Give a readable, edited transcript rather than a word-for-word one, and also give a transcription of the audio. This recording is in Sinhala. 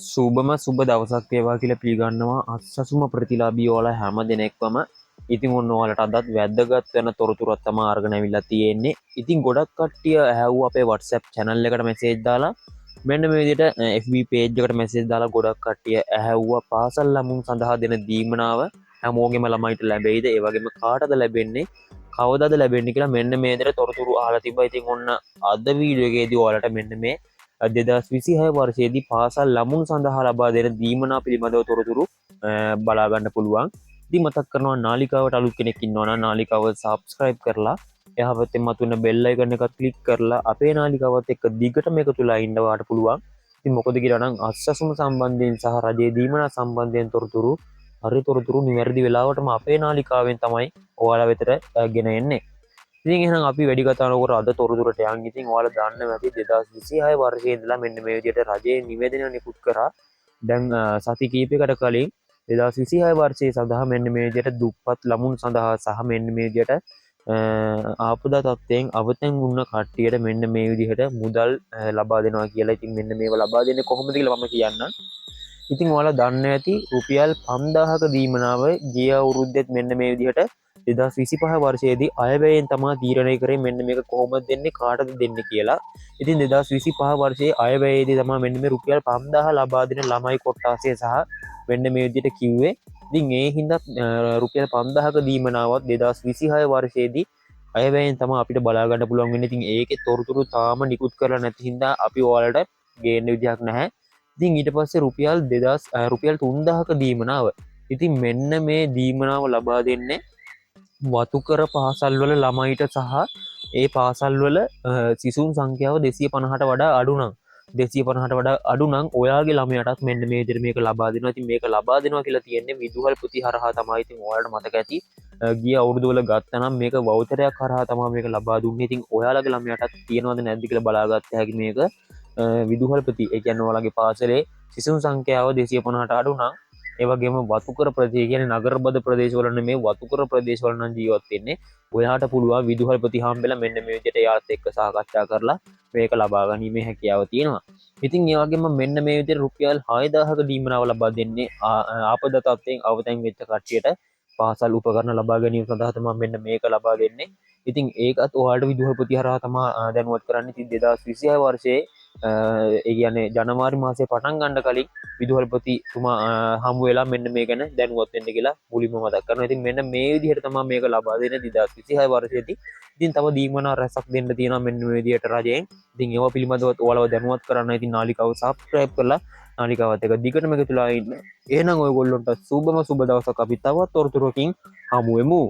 සුබම සුබ දවසක් වේවා කියලා පිළිගන්නවා අස්සසුම ප්‍රතිලාභී ඔයාලා හැම දෙනෙක්වම. ඉතින් ඔන්න ඔයාලට අදත් වැදගත් වෙන තොරතුරක් තමයි අරගෙන අවිල්ලා තියෙන්නේ. ඉතින් ගොඩක් කට්ටිය ඇහුවා අපේ WhatsApp channel එකට message දාලා මෙන්න මේ විදිහට FB page එකට message දාලා ගොඩක් කට්ටිය ඇහුවා පාසල් ළමුන් සඳහා දෙන දීමනාව හැමෝගෙම ළමයිට ලැබෙයිද? ඒ වගේම කාටද ලැබෙන්නේ? කවදාද ලැබෙන්නේ කියලා මෙන්න මේ විදිහට තොරතුරු අහලා තිබ්බා. ඉතින් ඔන්න අද වීඩියෝ එකේදී ඔයාලට මෙන්න මේ 2026 වර්ෂයේදී පාසල් ළමුන් සඳහා ලබා දෙන දීමනා පිළිබඳව තොරතුරු බලාගන්න පුළුවන්. ඉතින් මතක් කරනවා නාලිකාවට අලුත් කෙනෙක් ඉන්නවා නම් නාලිකාව subscribe කරලා එහා පැත්තේ මතුවෙන bell icon එකත් click කරලා අපේ නාලිකාවත් එක්ක දිගටම එකතුලා ඉන්න වාට පුළුවන්. ඉතින් මොකද කියලා නම් අස්සසුම සම්බන්ධයෙන් සහ රජයේ දීමනා සම්බන්ධයෙන් තොරතුරු හරි තොරතුරු නිවැරදි වෙලාවටම අපේ නාලිකාවෙන් තමයි ඔයාලා වෙතට ගෙන එන්නේ. ඉතින් එහෙනම් අපි වැඩි කතා නොකර අද තොරතුරට යන්. ඉතින් ඔයාලා දන්නවා ඇති 2026 වර්ෂයේ ඉඳලා මෙන්න මේ විදිහට රජයේ නිවේදනය නිකුත් කරා. දැන් සති කිහිපයකට කලින් 2026 වර්ෂයේ සඳහා මෙන්න මේ විදිහට දුප්පත් ළමුන් සඳහා සහ මෙන්න මේ විදිහට ආපදා තත්ත්වයෙන් අවතෙන් වුණ කට්ටියට මෙන්න මේ විදිහට මුදල් ලබා දෙනවා කියලා. ඉතින් මෙන්න මේව ලබා දෙන්නේ කොහොමද කියලා මම කියන්නම්. ඉතින් ඔයාලා දන්න ඇති රුපියල් 5000ක දීමනාව ගිය අවුරුද්දෙත් මෙන්න මේ විදිහට 2025 වර්ෂයේදී අයවැයෙන් තමා තීරණය කරේ මෙන්න මේක කොහොමද දෙන්නේ කාටද දෙන්නේ කියලා. ඉතින් 2025 වර්ෂයේ අයවැයේදී තමා මෙන්න මේ රුපියල් 5000 ලබා දෙන ළමයි කොට්ටාසය සහ මෙන්න මේ විදිහට කිව්වේ. ඉතින් ඒ හින්දා රුපියල් 5000ක දීමනාවත් 2026 වර්ෂයේදී අයවැයෙන් තමා අපිට බලා ගන්න පුළුවන් වෙන්නේ. ඉතින් ඒකේ තොරතුරු තාම නිකුත් කරලා නැති හින්දා අපි ඔයාලට ගේන්න විදිහක් නැහැ. ඉතින් ඊට පස්සේ රුපියල් 3000ක දීමනාව. ඉතින් මෙන්න මේ දීමනාව ලබා දෙන්නේ වතුකර පාසල්වල ළමයිට සහ ඒ පාසල්වල සිසුන් සංඛ්‍යාව 250ට වඩා අඩු නම් 250ට වඩා අඩු නම් ඔයාගේ ළමයටත් මෙන්න මේ විදිහට මේක ලබා දෙනවා. ඉතින් මේක ලබා දෙනවා කියලා තියෙන්නේ විදුහල්පති හරහා තමයි. ඉතින් ඔයාලට මතක ඇති ගිය අවුරුදු වල ගත්තා නම් මේක වවුචරයක් හරහා තමයි මේක ලබා දුන්නේ. ඉතින් ඔයාලගේ ළමයටත් තියෙනවද නැද්ද කියලා බලාගත්ත හැකි මේක විදුහල්පති. ඒ කියන්නේ ඔයාලගේ පාසලේ සිසුන් සංඛ්‍යාව 250ට අඩු නම් ඒ වගේම වතුකර ප්‍රදේශ කියන්නේ නගරබද ප්‍රදේශවල මේ වතුකර ප්‍රදේශවල නම් ජීවත් වෙන්නේ ඔයාට පුළුවන් විදුහල්පති හම්බෙලා මෙන්න මේ විදිහට යාත් එක්ක සාකච්ඡා කරලා මේක ලබා ගැනීමේ හැකියාව තියෙනවා. ඉතින් ඒ වගේම මෙන්න මේ විදිහට රුපියල් 6000ක දීමනාව ලබා දෙන්නේ ආපදා තත්ත්වයෙන් අවතැන් වෙච්ච කට්ටියට පාසල් උපකරණ ලබා ගැනීම සඳහා තමයි මෙන්න මේක ලබා දෙන්නේ. ඉතින් ඒකත් ඔයාලට විදුහල්පති හරහා තමයි දැනුවත් කරන්නේ. ඉතින් 2026 වර්ෂයේ ඒ කියන්නේ ජනවාරි මාසයේ පටන් ගන්න කලින් විදුහල්පතිතුමා හමු වෙලා මෙන්න මේ ගැන දැනුවත් වෙන්න කියලා මුලින්ම මතක් කරනවා. ඉතින් මෙන්න මේ විදිහට තමයි මේක ලබා දෙන්නේ 2026 වර්ෂයේදී. ඉතින් තව දීමනා රැසක් දෙන්න තියෙනවා මෙන්න මේ විදිහට රජයෙන්. ඉතින් ඒවා පිළිබඳව ඔයාලව දැනුවත් කරන්න. ඉතින් නාලිකාව subscribe කරලා නාලිකාවත් එක දිගටම එකතුලා ඉන්න. එහෙනම් ඔයගොල්ලන්ට සුබම සුබ දවසක්. අපි තවත් තොරතුරකින් හමු වෙමු.